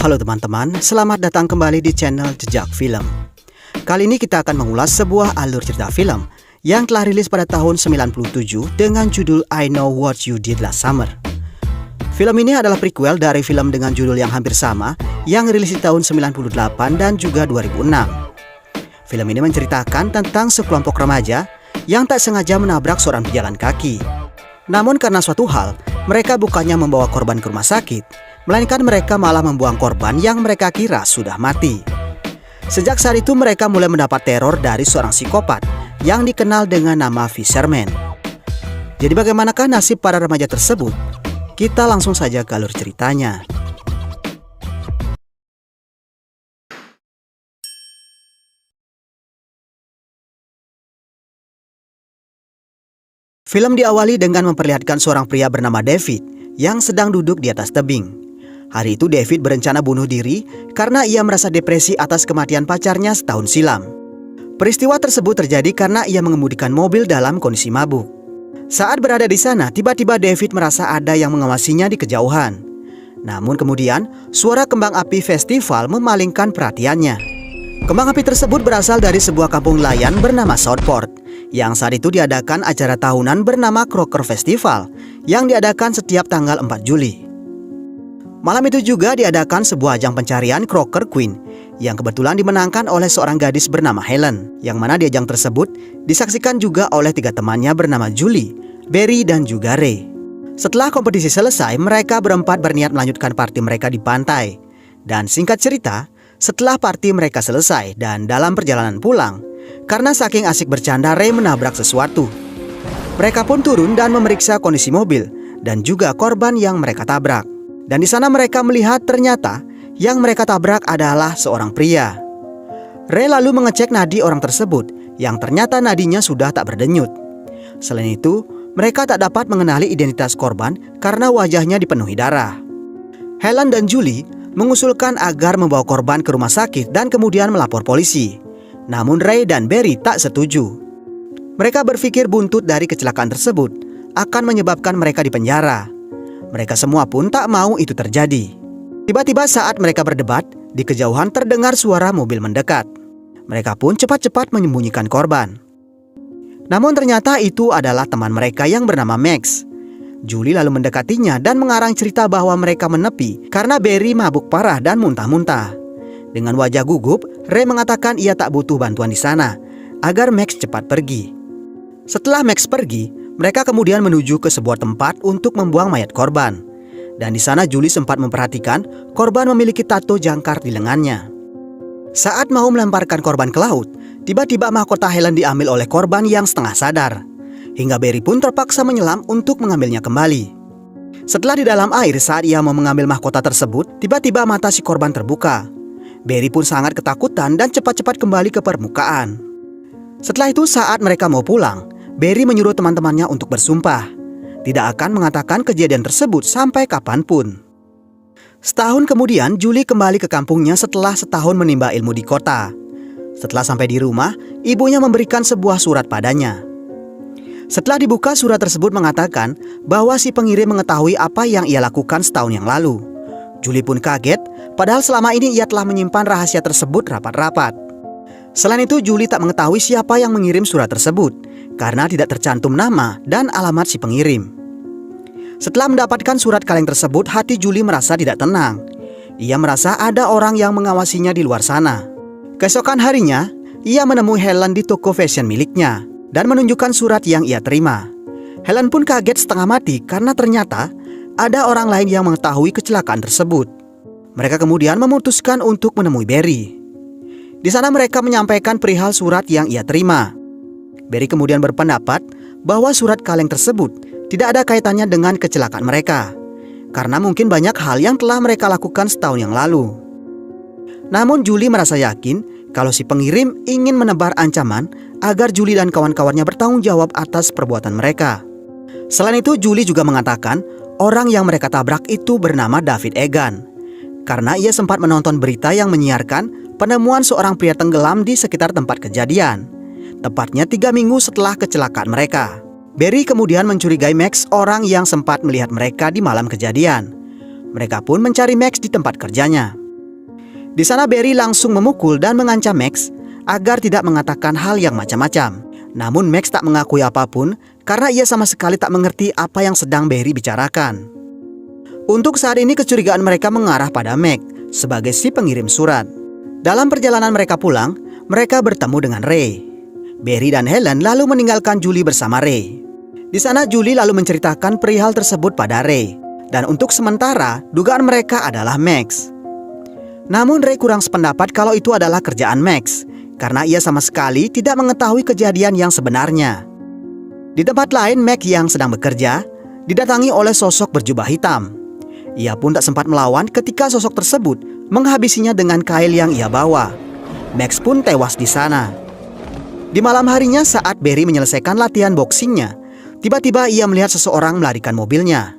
Halo teman-teman, selamat datang kembali di channel Jejak Film. Kali ini kita akan mengulas sebuah alur cerita film yang telah rilis pada tahun 97 dengan judul I Know What You Did Last Summer. Film ini adalah prequel dari film dengan judul yang hampir sama yang rilis di tahun 98 dan juga 2006. Film ini menceritakan tentang sekelompok remaja yang tak sengaja menabrak seorang pejalan kaki. Namun karena suatu hal, mereka bukannya membawa korban ke rumah sakit, melainkan mereka malah membuang korban yang mereka kira sudah mati. Sejak saat itu mereka mulai mendapat teror dari seorang psikopat yang dikenal dengan nama Fisherman. Jadi bagaimanakah nasib para remaja tersebut? Kita langsung saja ke alur ceritanya. Film diawali dengan memperlihatkan seorang pria bernama David yang sedang duduk di atas tebing. Hari itu David berencana bunuh diri karena ia merasa depresi atas kematian pacarnya setahun silam. Peristiwa tersebut terjadi karena ia mengemudikan mobil dalam kondisi mabuk. Saat berada di sana, tiba-tiba David merasa ada yang mengawasinya di kejauhan. Namun kemudian, suara kembang api festival memalingkan perhatiannya. Kembang api tersebut berasal dari sebuah kampung nelayan bernama Southport, yang saat itu diadakan acara tahunan bernama Crocker Festival, yang diadakan setiap tanggal 4 Juli. Malam itu juga diadakan sebuah ajang pencarian Crocker Queen yang kebetulan dimenangkan oleh seorang gadis bernama Helen, yang mana di ajang tersebut disaksikan juga oleh 3 temannya bernama Julie, Barry, dan juga Ray. Setelah kompetisi selesai, mereka berempat berniat melanjutkan party mereka di pantai. Dan singkat cerita, setelah party mereka selesai dan dalam perjalanan pulang, karena saking asik bercanda, Ray menabrak sesuatu. Mereka pun turun dan memeriksa kondisi mobil dan juga korban yang mereka tabrak. Dan di sana mereka melihat ternyata yang mereka tabrak adalah seorang pria. Ray lalu mengecek nadi orang tersebut yang ternyata nadinya sudah tak berdenyut. Selain itu, mereka tak dapat mengenali identitas korban karena wajahnya dipenuhi darah. Helen dan Julie mengusulkan agar membawa korban ke rumah sakit dan kemudian melapor polisi. Namun Ray dan Barry tak setuju. Mereka berpikir buntut dari kecelakaan tersebut akan menyebabkan mereka dipenjara. Mereka semua pun tak mau itu terjadi. Tiba-tiba saat mereka berdebat, di kejauhan terdengar suara mobil mendekat. Mereka pun cepat-cepat menyembunyikan korban. Namun ternyata itu adalah teman mereka yang bernama Max. Julie lalu mendekatinya dan mengarang cerita bahwa mereka menepi karena Barry mabuk parah dan muntah-muntah. Dengan wajah gugup, Ray mengatakan ia tak butuh bantuan di sana, agar Max cepat pergi. Setelah Max pergi, mereka kemudian menuju ke sebuah tempat untuk membuang mayat korban. Dan di sana Julie sempat memperhatikan korban memiliki tato jangkar di lengannya. Saat mau melemparkan korban ke laut, tiba-tiba mahkota Helen diambil oleh korban yang setengah sadar. Hingga Barry pun terpaksa menyelam untuk mengambilnya kembali. Setelah di dalam air saat ia mau mengambil mahkota tersebut, tiba-tiba mata si korban terbuka. Barry pun sangat ketakutan dan cepat-cepat kembali ke permukaan. Setelah itu saat mereka mau pulang, Barry menyuruh teman-temannya untuk bersumpah tidak akan mengatakan kejadian tersebut sampai kapanpun. Setahun kemudian, Julie kembali ke kampungnya setelah setahun menimba ilmu di kota. Setelah sampai di rumah, ibunya memberikan sebuah surat padanya. Setelah dibuka, surat tersebut mengatakan bahwa si pengirim mengetahui apa yang ia lakukan setahun yang lalu. Julie pun kaget, padahal selama ini ia telah menyimpan rahasia tersebut rapat-rapat. Selain itu, Julie tak mengetahui siapa yang mengirim surat tersebut karena tidak tercantum nama dan alamat si pengirim. Setelah mendapatkan surat kaleng tersebut, hati Julie merasa tidak tenang. Ia merasa ada orang yang mengawasinya di luar sana. Keesokan harinya, ia menemui Helen di toko fashion miliknya dan menunjukkan surat yang ia terima. Helen pun kaget setengah mati karena ternyata ada orang lain yang mengetahui kecelakaan tersebut. Mereka kemudian memutuskan untuk menemui Barry. Di sana mereka menyampaikan perihal surat yang ia terima. Barry kemudian berpendapat bahwa surat kaleng tersebut tidak ada kaitannya dengan kecelakaan mereka, karena mungkin banyak hal yang telah mereka lakukan setahun yang lalu. Namun Julie merasa yakin kalau si pengirim ingin menebar ancaman agar Julie dan kawan-kawannya bertanggung jawab atas perbuatan mereka. Selain itu, Julie juga mengatakan orang yang mereka tabrak itu bernama David Egan, karena ia sempat menonton berita yang menyiarkan penemuan seorang pria tenggelam di sekitar tempat kejadian, tepatnya 3 minggu setelah kecelakaan mereka. Barry kemudian mencurigai Max, orang yang sempat melihat mereka di malam kejadian. Mereka pun mencari Max di tempat kerjanya. Di sana Barry langsung memukul dan mengancam Max agar tidak mengatakan hal yang macam-macam. Namun Max tak mengakui apapun karena ia sama sekali tak mengerti apa yang sedang Barry bicarakan. Untuk saat ini kecurigaan mereka mengarah pada Max sebagai si pengirim surat. Dalam perjalanan mereka pulang, mereka bertemu dengan Ray. Barry dan Helen lalu meninggalkan Julie bersama Ray. Di sana Julie lalu menceritakan perihal tersebut pada Ray. Dan untuk sementara, dugaan mereka adalah Max. Namun Ray kurang sependapat kalau itu adalah kerjaan Max, karena ia sama sekali tidak mengetahui kejadian yang sebenarnya. Di tempat lain, Max yang sedang bekerja didatangi oleh sosok berjubah hitam. Ia pun tak sempat melawan ketika sosok tersebut menghabisinya dengan kail yang ia bawa. Max pun tewas di sana. Di malam harinya saat Barry menyelesaikan latihan boxingnya, tiba-tiba ia melihat seseorang melarikan mobilnya.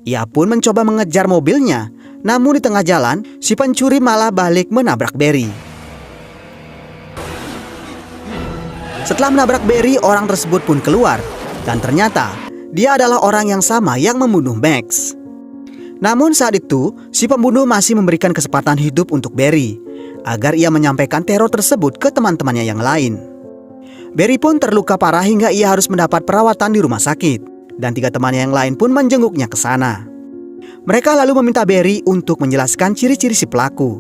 Ia pun mencoba mengejar mobilnya, namun di tengah jalan, si pencuri malah balik menabrak Barry. Setelah menabrak Barry, orang tersebut pun keluar. Dan ternyata, dia adalah orang yang sama yang membunuh Max. Namun saat itu, si pembunuh masih memberikan kesempatan hidup untuk Barry, agar ia menyampaikan teror tersebut ke teman-temannya yang lain. Barry pun terluka parah hingga ia harus mendapat perawatan di rumah sakit. Dan 3 temannya yang lain pun menjenguknya ke sana. Mereka lalu meminta Barry untuk menjelaskan ciri-ciri si pelaku.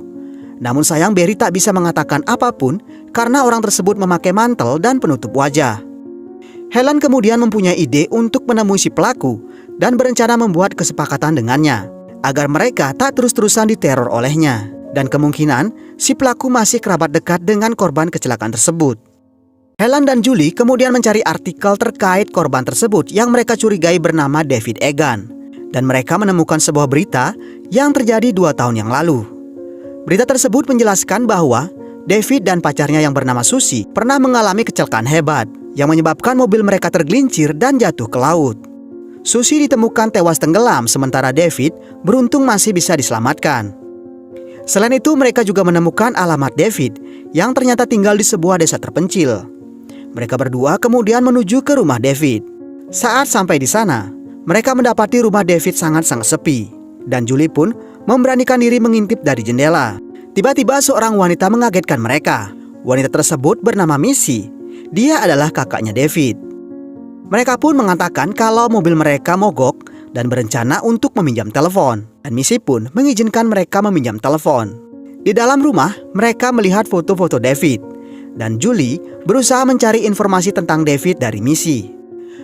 Namun sayang Barry tak bisa mengatakan apapun karena orang tersebut memakai mantel dan penutup wajah. Helen kemudian mempunyai ide untuk menemui si pelaku dan berencana membuat kesepakatan dengannya agar mereka tak terus-terusan diteror olehnya. Dan kemungkinan si pelaku masih kerabat dekat dengan korban kecelakaan tersebut. Helen dan Julie kemudian mencari artikel terkait korban tersebut yang mereka curigai bernama David Egan. Dan mereka menemukan sebuah berita yang terjadi 2 tahun yang lalu. Berita tersebut menjelaskan bahwa David dan pacarnya yang bernama Susie pernah mengalami kecelakaan hebat yang menyebabkan mobil mereka tergelincir dan jatuh ke laut. Susie ditemukan tewas tenggelam sementara David beruntung masih bisa diselamatkan. Selain itu mereka juga menemukan alamat David yang ternyata tinggal di sebuah desa terpencil. Mereka berdua kemudian menuju ke rumah David. Saat sampai di sana, mereka mendapati rumah David sangat-sangat sepi. Dan Julie pun memberanikan diri mengintip dari jendela. Tiba-tiba seorang wanita mengagetkan mereka. Wanita tersebut bernama Missy. Dia adalah kakaknya David. Mereka pun mengatakan kalau mobil mereka mogok dan berencana untuk meminjam telepon. Dan Missy pun mengizinkan mereka meminjam telepon. Di dalam rumah, mereka melihat foto-foto David. Dan Julie berusaha mencari informasi tentang David dari Missy.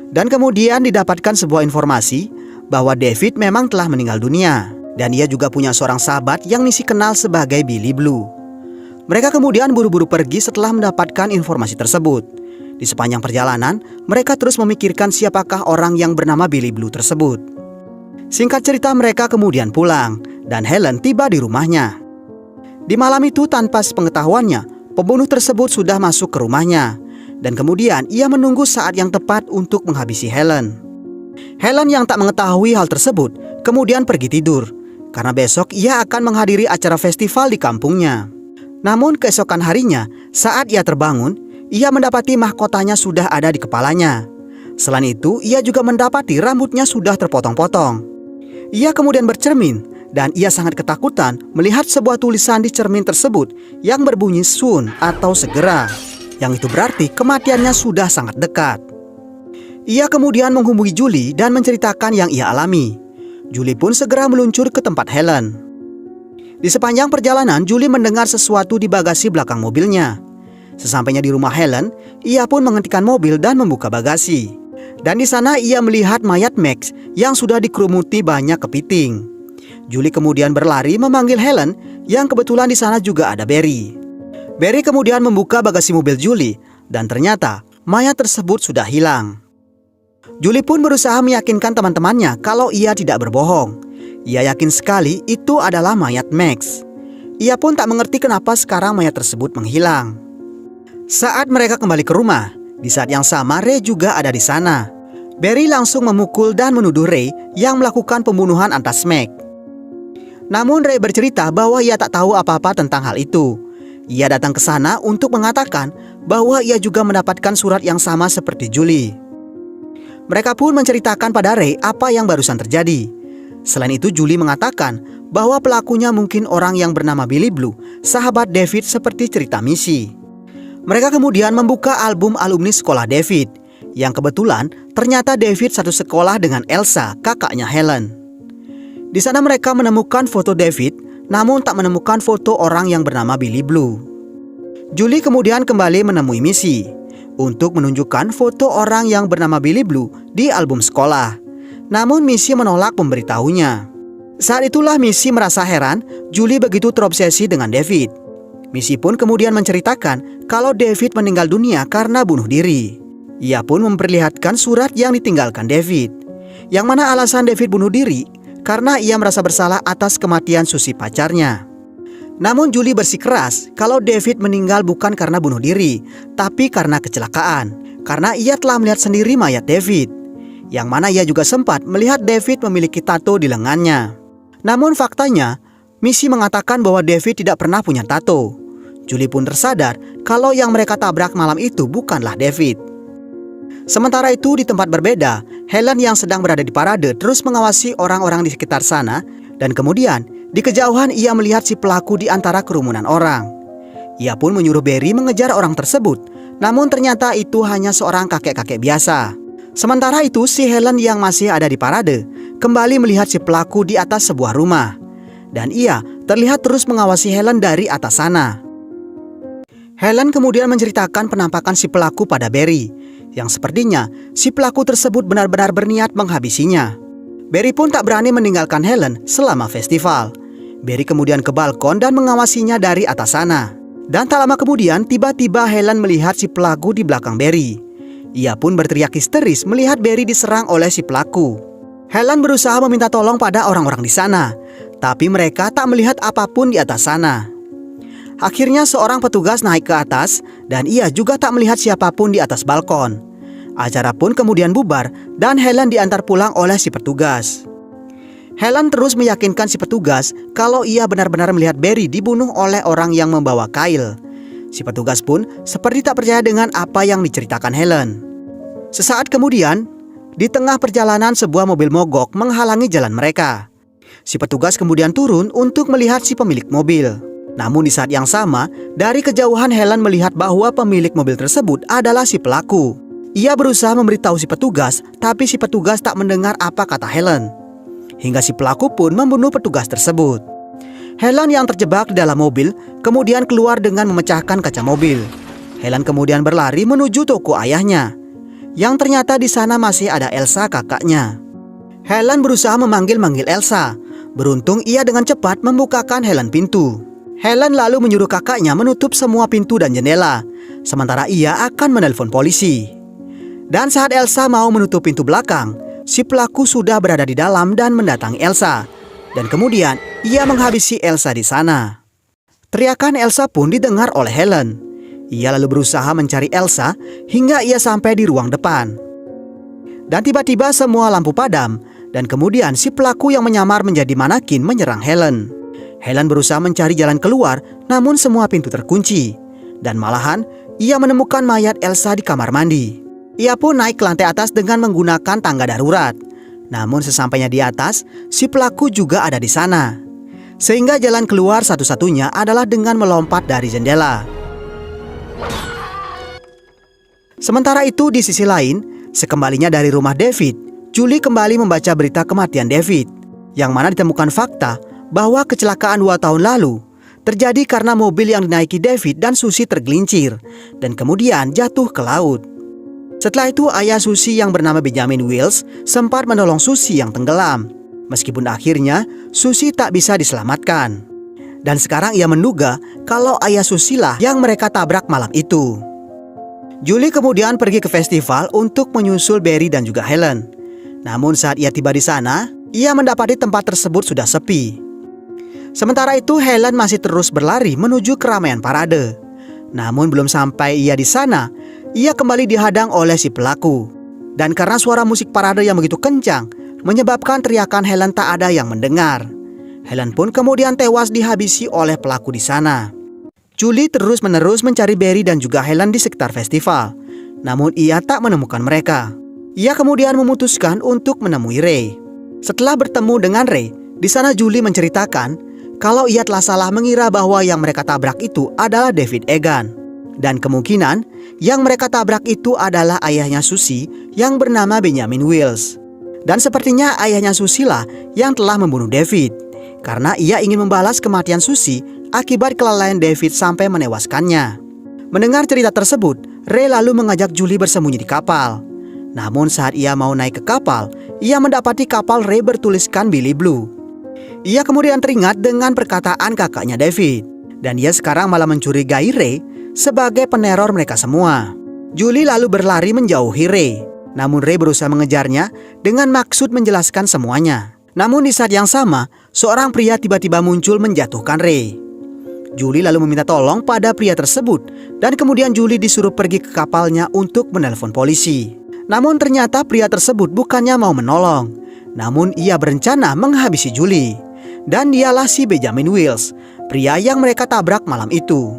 Dan kemudian didapatkan sebuah informasi bahwa David memang telah meninggal dunia. Dan ia juga punya seorang sahabat yang Missy kenal sebagai Billy Blue. Mereka kemudian buru-buru pergi setelah mendapatkan informasi tersebut. Di sepanjang perjalanan, mereka terus memikirkan siapakah orang yang bernama Billy Blue tersebut. Singkat cerita mereka kemudian pulang dan Helen tiba di rumahnya. Di malam itu tanpa sepengetahuannya, pembunuh tersebut sudah masuk ke rumahnya. Dan kemudian ia menunggu saat yang tepat untuk menghabisi Helen. Helen yang tak mengetahui hal tersebut kemudian pergi tidur karena besok ia akan menghadiri acara festival di kampungnya. Namun keesokan harinya saat ia terbangun, ia mendapati mahkotanya sudah ada di kepalanya. Selain itu ia juga mendapati rambutnya sudah terpotong-potong. Ia kemudian bercermin dan ia sangat ketakutan melihat sebuah tulisan di cermin tersebut yang berbunyi soon atau segera. Yang itu berarti kematiannya sudah sangat dekat. Ia kemudian menghubungi Julie dan menceritakan yang ia alami. Julie pun segera meluncur ke tempat Helen. Di sepanjang perjalanan, Julie mendengar sesuatu di bagasi belakang mobilnya. Sesampainya di rumah Helen, ia pun menghentikan mobil dan membuka bagasi. Dan di sana ia melihat mayat Max yang sudah dikerumuti banyak kepiting. Julie kemudian berlari memanggil Helen yang kebetulan di sana juga ada Barry. Barry kemudian membuka bagasi mobil Julie dan ternyata mayat tersebut sudah hilang. Julie pun berusaha meyakinkan teman-temannya kalau ia tidak berbohong. Ia yakin sekali itu adalah mayat Max. Ia pun tak mengerti kenapa sekarang mayat tersebut menghilang. Saat mereka kembali ke rumah, di saat yang sama Ray juga ada di sana. Barry langsung memukul dan menuduh Ray yang melakukan pembunuhan atas Max. Namun Ray bercerita bahwa ia tak tahu apa-apa tentang hal itu. Ia datang ke sana untuk mengatakan bahwa ia juga mendapatkan surat yang sama seperti Julie. Mereka pun menceritakan pada Ray apa yang barusan terjadi. Selain itu Julie mengatakan bahwa pelakunya mungkin orang yang bernama Billy Blue, sahabat David seperti cerita Missy. Mereka kemudian membuka album alumni sekolah David, yang kebetulan ternyata David satu sekolah dengan Elsa, kakaknya Helen. Di sana mereka menemukan foto David, namun tak menemukan foto orang yang bernama Billy Blue. Julie kemudian kembali menemui Missy untuk menunjukkan foto orang yang bernama Billy Blue di album sekolah. Namun Missy menolak memberitahunya. Saat itulah Missy merasa heran Julie begitu terobsesi dengan David. Missy pun kemudian menceritakan kalau David meninggal dunia karena bunuh diri. Ia pun memperlihatkan surat yang ditinggalkan David, yang mana alasan David bunuh diri karena ia merasa bersalah atas kematian Susie pacarnya. Namun Julie bersikeras kalau David meninggal bukan karena bunuh diri, tapi karena kecelakaan, karena ia telah melihat sendiri mayat David, yang mana ia juga sempat melihat David memiliki tato di lengannya. Namun faktanya, Missy mengatakan bahwa David tidak pernah punya tato. Julie pun tersadar kalau yang mereka tabrak malam itu bukanlah David. Sementara itu di tempat berbeda, Helen yang sedang berada di parade terus mengawasi orang-orang di sekitar sana, dan kemudian di kejauhan ia melihat si pelaku di antara kerumunan orang. Ia pun menyuruh Barry mengejar orang tersebut, namun ternyata itu hanya seorang kakek-kakek biasa. Sementara itu si Helen yang masih ada di parade kembali melihat si pelaku di atas sebuah rumah, dan ia terlihat terus mengawasi Helen dari atas sana. Helen kemudian menceritakan penampakan si pelaku pada Barry, yang sepertinya si pelaku tersebut benar-benar berniat menghabisinya. Barry pun tak berani meninggalkan Helen selama festival. Barry kemudian ke balkon dan mengawasinya dari atas sana. Dan tak lama kemudian tiba-tiba Helen melihat si pelaku di belakang Barry. Ia pun berteriak histeris melihat Barry diserang oleh si pelaku. Helen berusaha meminta tolong pada orang-orang di sana, tapi mereka tak melihat apapun di atas sana. Akhirnya seorang petugas naik ke atas dan ia juga tak melihat siapapun di atas balkon. Acara pun kemudian bubar dan Helen diantar pulang oleh si petugas. Helen terus meyakinkan si petugas kalau ia benar-benar melihat Barry dibunuh oleh orang yang membawa kail. Si petugas pun seperti tak percaya dengan apa yang diceritakan Helen. Sesaat kemudian, di tengah perjalanan sebuah mobil mogok menghalangi jalan mereka. Si petugas kemudian turun untuk melihat si pemilik mobil. Namun di saat yang sama, dari kejauhan Helen melihat bahwa pemilik mobil tersebut adalah si pelaku. Ia berusaha memberitahu si petugas, tapi si petugas tak mendengar apa kata Helen. Hingga si pelaku pun membunuh petugas tersebut. Helen yang terjebak di dalam mobil kemudian keluar dengan memecahkan kaca mobil. Helen kemudian berlari menuju toko ayahnya, yang ternyata di sana masih ada Elsa, kakaknya. Helen berusaha memanggil-manggil Elsa. Beruntung ia dengan cepat membukakan Helen pintu. Helen lalu menyuruh kakaknya menutup semua pintu dan jendela, sementara ia akan menelpon polisi. Dan saat Elsa mau menutup pintu belakang, si pelaku sudah berada di dalam dan mendatangi Elsa. Dan kemudian ia menghabisi Elsa di sana. Teriakan Elsa pun didengar oleh Helen. Ia lalu berusaha mencari Elsa hingga ia sampai di ruang depan. Dan tiba-tiba semua lampu padam, dan kemudian si pelaku yang menyamar menjadi manekin menyerang Helen. Helen berusaha mencari jalan keluar, namun semua pintu terkunci. Dan malahan, ia menemukan mayat Elsa di kamar mandi. Ia pun naik ke lantai atas dengan menggunakan tangga darurat. Namun sesampainya di atas, si pelaku juga ada di sana. Sehingga jalan keluar satu-satunya adalah dengan melompat dari jendela. Sementara itu di sisi lain, sekembalinya dari rumah David, Julie kembali membaca berita kematian David, yang mana ditemukan fakta bahwa kecelakaan 2 tahun lalu terjadi karena mobil yang dinaiki David dan Susie tergelincir dan kemudian jatuh ke laut. Setelah itu ayah Susie yang bernama Benjamin Wills sempat menolong Susie yang tenggelam, meskipun akhirnya Susie tak bisa diselamatkan. Dan sekarang ia menduga kalau ayah Susie lah yang mereka tabrak malam itu. Julie kemudian pergi ke festival untuk menyusul Barry dan juga Helen. Namun saat ia tiba di sana, ia mendapati tempat tersebut sudah sepi. Sementara itu Helen masih terus berlari menuju keramaian parade. Namun belum sampai ia di sana, ia kembali dihadang oleh si pelaku. Dan karena suara musik parade yang begitu kencang, menyebabkan teriakan Helen tak ada yang mendengar. Helen pun kemudian tewas dihabisi oleh pelaku di sana. Julie terus-menerus mencari Barry dan juga Helen di sekitar festival. Namun ia tak menemukan mereka. Ia kemudian memutuskan untuk menemui Ray. Setelah bertemu dengan Ray, Di sana Julie menceritakan kalau ia telah salah mengira bahwa yang mereka tabrak itu adalah David Egan. Dan kemungkinan yang mereka tabrak itu adalah ayahnya Susie yang bernama Benjamin Wills. Dan sepertinya ayahnya Susie lah yang telah membunuh David, karena ia ingin membalas kematian Susie akibat kelalaian David sampai menewaskannya. Mendengar cerita tersebut, Ray lalu mengajak Julie bersembunyi di kapal. Namun saat ia mau naik ke kapal, ia mendapati kapal Ray bertuliskan Billy Blue. Ia kemudian teringat dengan perkataan kakaknya David, dan ia sekarang malah mencurigai Ray sebagai peneror mereka semua. Julie lalu berlari menjauhi Ray, namun Ray berusaha mengejarnya dengan maksud menjelaskan semuanya. Namun di saat yang sama, seorang pria tiba-tiba muncul menjatuhkan Ray. Julie lalu meminta tolong pada pria tersebut, dan kemudian Julie disuruh pergi ke kapalnya untuk menelpon polisi. Namun ternyata pria tersebut bukannya mau menolong, namun ia berencana menghabisi Julie. Dan dialah si Benjamin Wills, pria yang mereka tabrak malam itu.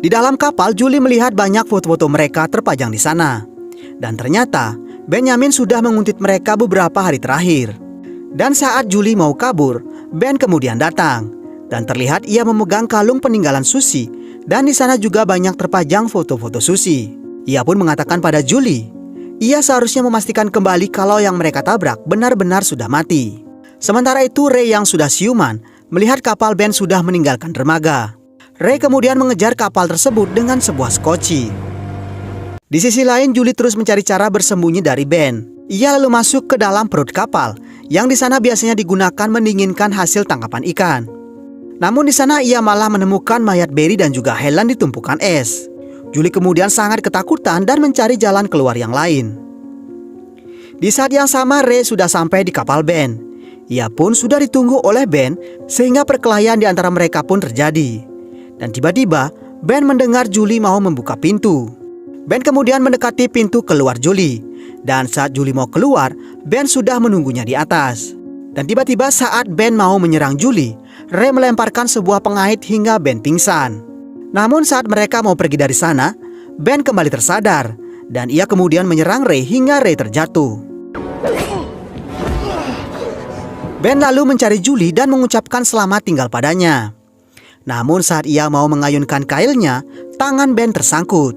Di dalam kapal, Julie melihat banyak foto-foto mereka terpajang di sana. Dan ternyata Benjamin sudah menguntit mereka beberapa hari terakhir. Dan saat Julie mau kabur, Ben kemudian datang. Dan terlihat ia memegang kalung peninggalan Susie. Dan di sana juga banyak terpajang foto-foto Susie. Ia pun mengatakan pada Julie, ia seharusnya memastikan kembali kalau yang mereka tabrak benar-benar sudah mati. Sementara itu Ray yang sudah siuman melihat kapal Ben sudah meninggalkan dermaga. Ray kemudian mengejar kapal tersebut dengan sebuah skoci. Di sisi lain Julie terus mencari cara bersembunyi dari Ben. Ia lalu masuk ke dalam perut kapal yang di sana biasanya digunakan mendinginkan hasil tangkapan ikan. Namun di sana ia malah menemukan mayat Barry dan juga Helen di tumpukan es. Julie kemudian sangat ketakutan dan mencari jalan keluar yang lain. Di saat yang sama Ray sudah sampai di kapal Ben. Ia pun sudah ditunggu oleh Ben sehingga perkelahian di antara mereka pun terjadi. Dan tiba-tiba Ben mendengar Julie mau membuka pintu. Ben kemudian mendekati pintu keluar Julie. Dan saat Julie mau keluar, Ben sudah menunggunya di atas. Dan tiba-tiba saat Ben mau menyerang Julie, Ray melemparkan sebuah pengait hingga Ben pingsan. Namun saat mereka mau pergi dari sana, Ben kembali tersadar. Dan ia kemudian menyerang Ray hingga Ray terjatuh. Ben lalu mencari Julie dan mengucapkan selamat tinggal padanya. Namun saat ia mau mengayunkan kailnya, tangan Ben tersangkut.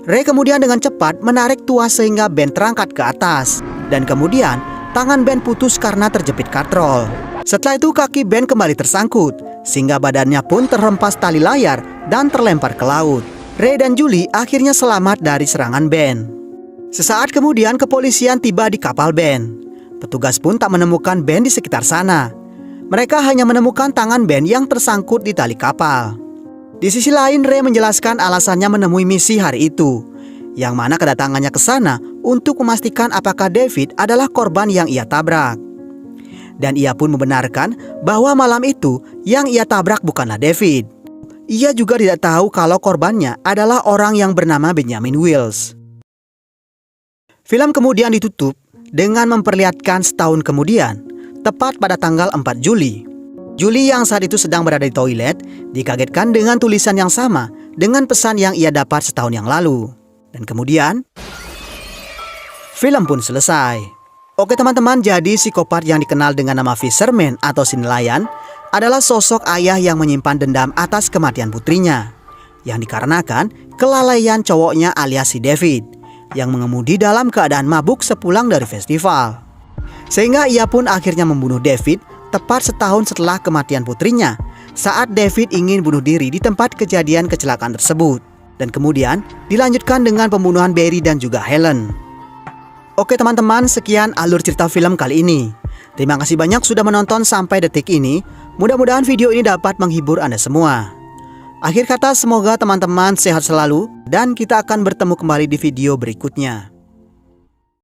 Ray kemudian dengan cepat menarik tuas sehingga Ben terangkat ke atas. Dan kemudian tangan Ben putus karena terjepit katrol. Setelah itu kaki Ben kembali tersangkut, sehingga badannya pun terhempas tali layar dan terlempar ke laut. Ray dan Julie akhirnya selamat dari serangan Ben. Sesaat kemudian kepolisian tiba di kapal Ben. Petugas pun tak menemukan Ben di sekitar sana. Mereka hanya menemukan tangan Ben yang tersangkut di tali kapal. Di sisi lain Ray menjelaskan alasannya menemui misi hari itu, yang mana kedatangannya ke sana untuk memastikan apakah David adalah korban yang ia tabrak. Dan ia pun membenarkan bahwa malam itu yang ia tabrak bukanlah David. Ia juga tidak tahu kalau korbannya adalah orang yang bernama Benjamin Wills. Film kemudian ditutup dengan memperlihatkan setahun kemudian, tepat pada tanggal 4 Juli. Julie yang saat itu sedang berada di toilet dikagetkan dengan tulisan yang sama dengan pesan yang ia dapat setahun yang lalu. Dan kemudian film pun selesai. Oke teman-teman, jadi psikopat yang dikenal dengan nama Fisherman atau si nelayan adalah sosok ayah yang menyimpan dendam atas kematian putrinya, yang dikarenakan kelalaian cowoknya alias si David, yang mengemudi dalam keadaan mabuk sepulang dari festival. Sehingga ia pun akhirnya membunuh David tepat setahun setelah kematian putrinya, saat David ingin bunuh diri di tempat kejadian kecelakaan tersebut. Dan kemudian dilanjutkan dengan pembunuhan Barry dan juga Helen. Oke teman-teman, sekian alur cerita film kali ini. Terima kasih banyak sudah menonton sampai detik ini. Mudah-mudahan video ini dapat menghibur Anda semua. Akhir kata, semoga teman-teman sehat selalu dan kita akan bertemu kembali di video berikutnya.